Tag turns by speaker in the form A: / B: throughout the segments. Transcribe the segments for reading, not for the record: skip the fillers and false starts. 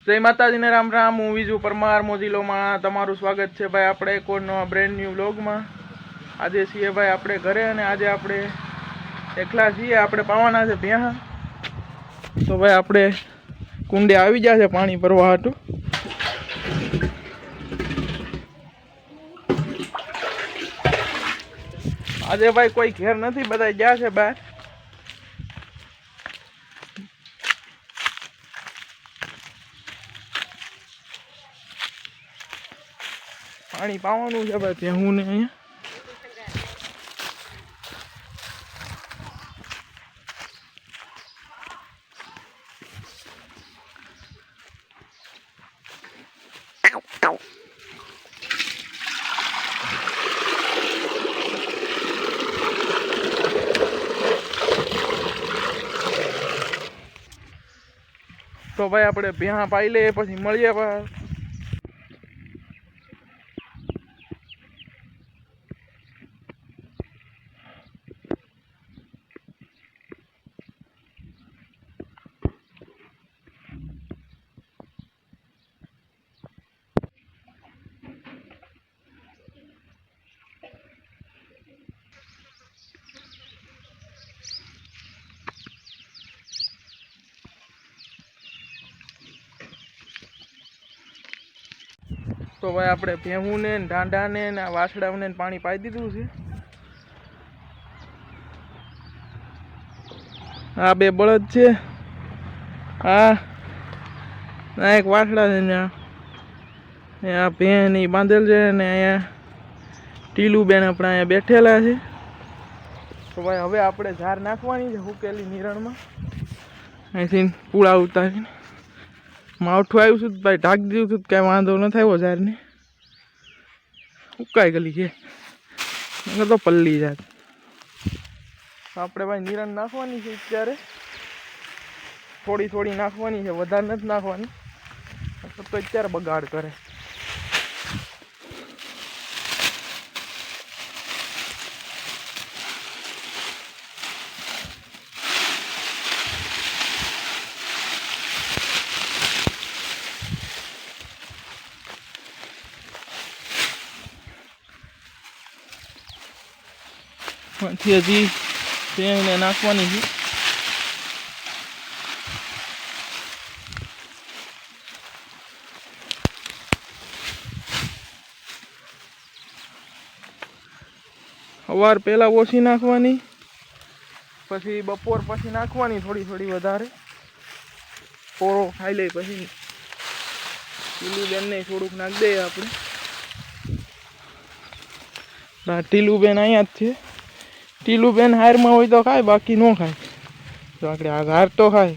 A: જય માતાજીને રામ રામ। હું વિજુ પરમાર મોજીલોમાં તમારું સ્વાગત છે ભાઈ આપણે કોઈ નવા બ્રેન્ડ ન્યૂ વ્લોગમાં। આજે છીએ ભાઈ આપણે ઘરે અને આજે આપણે એકલા છીએ। આપણે પાવાના છે ભેંસા, તો ભાઈ આપણે કુંડે આવી ગયા છે પાણી ભરવા હાટું। આજે ભાઈ કોઈ ઘેર નથી, બધા ગયા છે બહાર। પાણી પાવાનું છે ભાઈ ભેહું ને અહીંયા। તો ભાઈ આપણે ભેહા પાઈ લઈએ પછી મળીએ ભાઈ। તો ભાઈ આપણે ભેહું ને ઢાંઢા ને વાછડાઓને પાણી પાઈ દીધું છે। આ બે બળદ છે, આ એક વાછડા છે ને આ ભેં ની બાંધેલ છે ને અહીંયા ટીલું બેન આપણે અહીંયા બેઠેલા છે। તો ભાઈ હવે આપણે ઝાર નાખવાની છે હુકેલી નિરણમાં। અહીંથી પૂળા ઉતારીને માવઠું આવ્યું છું ભાઈ ઢાંકી દીધું હતું, કાંઈ વાંધો ન થયો ઝારને, ઉકાઈ ગયેલી છે તો પલ્લી જાત। આપણે ભાઈ નિરણ નાખવાની છે અત્યારે, થોડી થોડી નાખવાની છે, વધારે નથી નાખવાની તો અત્યારે બગાડ કરે। હજી ભેંને નાખવાની છે। સવાર પહેલાં ઓછી નાખવાની, પછી બપોર પછી નાખવાની થોડી થોડી વધારે, પોરો ખાઈ લઈ પછી ટીલું બેનને થોડુંક નાખી દઈએ આપણે। ટીલું બેન અહીંયા જ છે। ટીલું બેન હારમાં હોય તો ખાય, બાકી ન ખાય। તો આપણે આ હાર તો ખાય।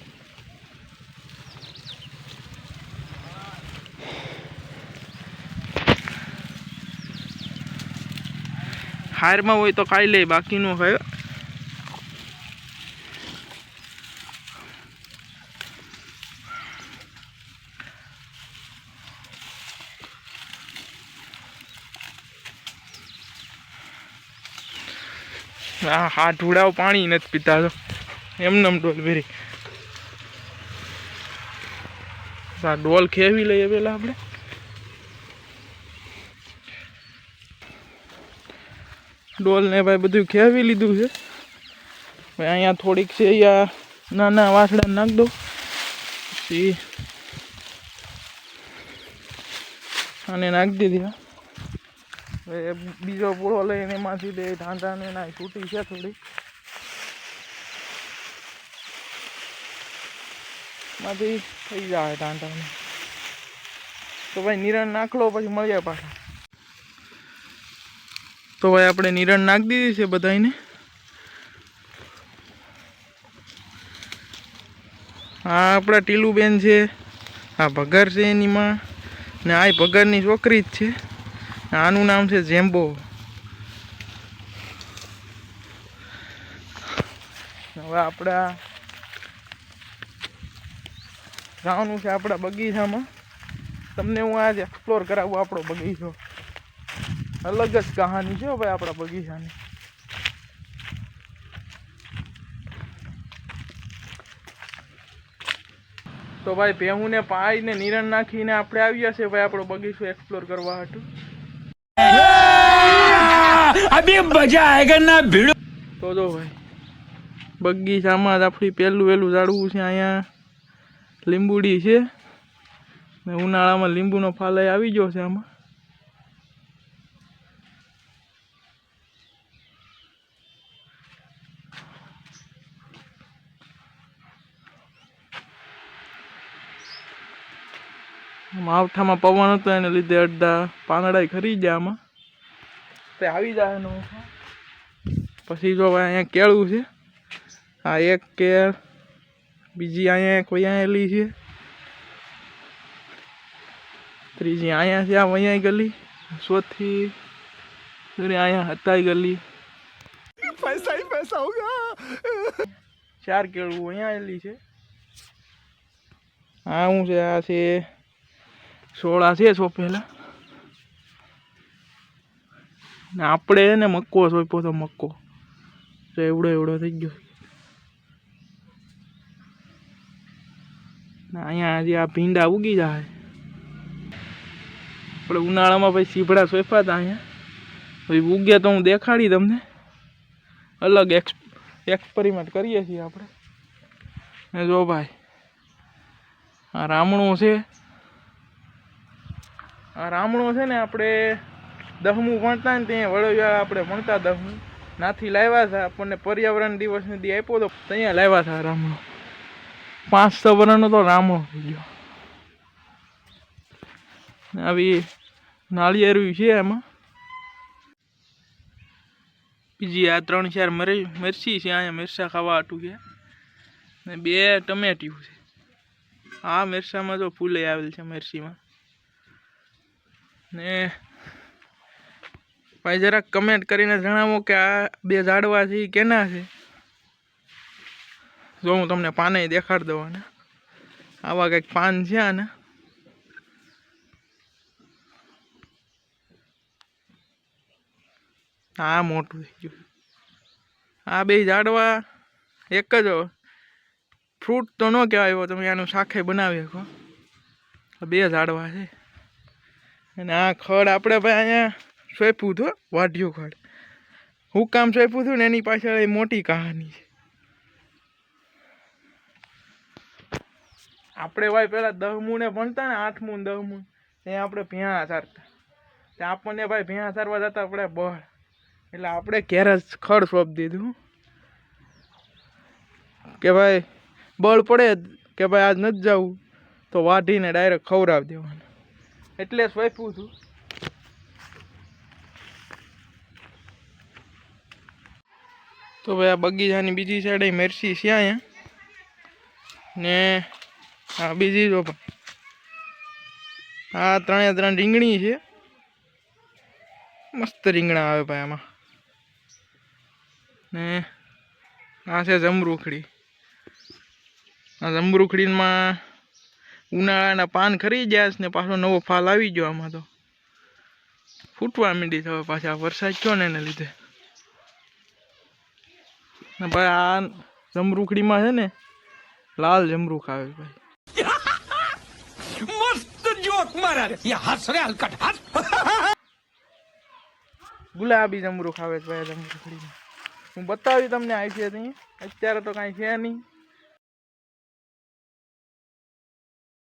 A: હારમાં હોય તો ખાઈ લે, બાકી ન ખાય। હા ઢોળાવ પાણી નથી પીતા, તો એમને ડોલ ભેરી ડોલ ખેવી લઈએ પેલા આપણે। ડોલ ને ભાઈ બધું ખેવી લીધું છે ભાઈ। અહીંયા થોડીક છે, અહીંયા નાના વાસડા નાખ દો, પછી આને નાખી દીધી। બીજો પૂળો લઈને એમાંથી બે ઢાંઢાને ના છૂટી છે થોડી, માંથી થઈ જાય ઢાંઢાને। તો ભાઈ નિરણ નાખ લો પછી મળીએ પાછા। તો ભાઈ આપણે નિરણ નાખી દીધી છે બધાને। હા આપણા ટીલુબેન છે, આ ભગર છે એની માં, ને આ ભગરની છોકરી જ છે। આનું નામ છે જેમ્બો। હવે આપણે જવાનું છે આપણા બગીચામાં। તમને હું આજે એક્સપ્લોર કરાવું આપણો બગીચો। અલગ જ કહાની છે ભાઈ આપણા બગીચાની। તો ભાઈ ભેહુંને પાઈને નિરણ નાખીને આપણે આવ્યા છે ભાઈ આપણો બગીચો એક્સપ્લોર કરવા હતું.
B: અભી મજા આયેગા ના ભીડ.
A: તો જો ભાઈ બગીચામાં આપણી પહેલું ઝાડવું છે. અહીંયા લીંબુડી છે ને ઉનાળામાં લીંબુનો ફાલય આવી ગયો છે. આમાં માવઠામાં પવન હતો એને લીધે અડધા પાંદડા ખરી ગયા. આમાં તે આવી જાય એનો પછી જો અહીંયા કેળું છે. આ એક કેળ, બીજી અહીંયા એક વયાયેલી છે, ત્રીજી અહીંયા છે આ વયાઈ ગલી, ચોથી અહીંયા હતાઈ ગલી.
B: પૈસા ही पैसा होगा.
A: 4 કેળું વયાયેલી છે. આ શું છે? આ છે સોળા છે સોંપેલા ને આપણે ને મક્કો સોંપ્યો તો મક્કો તો એવડો થઈ ગયો. ને અહીંયા હજી આ ભીંડા ઉગી જાય. આપણે ઉનાળામાં ભાઈ સીભડા સોંપ્યા હતા અહીંયા, ભાઈ ઉગ્યા તો હું દેખાડી તમને. અલગ એક્સપેરિમેન્ટ કરીએ છીએ આપણે. ને જો ભાઈ આ રામણું છે. આ રામણો છે ને આપણે 10મું ભણતા ને ત્યાં વડોદરા આપણે ભણતા 10મું નાથી લાવ્યા હતા. આપણને પર્યાવરણ દિવસને દી આપ્યો તો ત્યાં લાવ્યા હતા રામણો. 500 વર્ષનો તો રામણો થઈ ગયો. આવી નાળિયેરી છે એમાં. બીજી આ 3-4 મરચી છે. અહીંયા મિરચા ખાવા હાટું છે ને 2 ટમેટિયું છે. આ મિરચામાં જો ફૂલે આવેલ છે મિરચીમાં. ને ભાઈ જરાક કમેન્ટ કરીને જણાવો કે આ 2 ઝાડવા છે એ કેના છે. જો હું તમને પાને દેખાડી દઉં. ને આવા કંઈક પાન છે આને. આ મોટું થઈ ગયું. આ 2 ઝાડવા એક જ ફ્રૂટ તો ન કહેવાય, તમે આનું શાખે બનાવી શકો. 2 ઝાડવા છે. અને આ ખડ આપણે ભાઈ અહીંયા સોંપ્યું હતું, વાઢ્યું ખડ. હું કામ સોંપ્યું હતું ને એની પાછળ એ મોટી કહાની છે. આપણે ભાઈ પેલા 10મું ને ભણતા ને 8મું ને 10મું ત્યાં આપણે ભેંસ સારતા. ત્યાં આપણને ભાઈ ભેંસ સારવા જતા આપણે બળ, એટલે આપણે ઘેર જ ખડ સોંપી દીધું કે ભાઈ બળ પડે કે ભાઈ આજ નથી જવું તો વાઢીને ડાયરેક્ટ ખવડાવી દેવાનું. એટલે સોંપ્યું હતું. તો ભાઈ આ બગીચાની બીજી સાઈડે મિરચી છે અહીંયા ને આ બીજી જો આ 3 રીંગણી છે. મસ્ત રીંગણા આવે ભાઈ આમાં. ને આ છે જમરૂખડી. આ જમરૂખડીમાં ઉનાળાના પાન ખરી ગયા છે ને પાછો નવો ફાલ આવી ગયો. આમાં તો ફૂટવા માંડી છે હવે પાછા વરસાદ થયો ને એને લીધે. ને ભાઈ આ જમરૂખડીમાં છે ને લાલ જમરૂખ આવે ભાઈ.
B: મસ્ત જોક મારા રે. યે હસ રે હલકટ હસ.
A: ગુલાબી જમરૂખ આવે છે ભાઈ જમરૂખડીમાં. હું બતાવી તમને આવી છે ત્યાં. અત્યારે તો કાંઈ છે નહીં.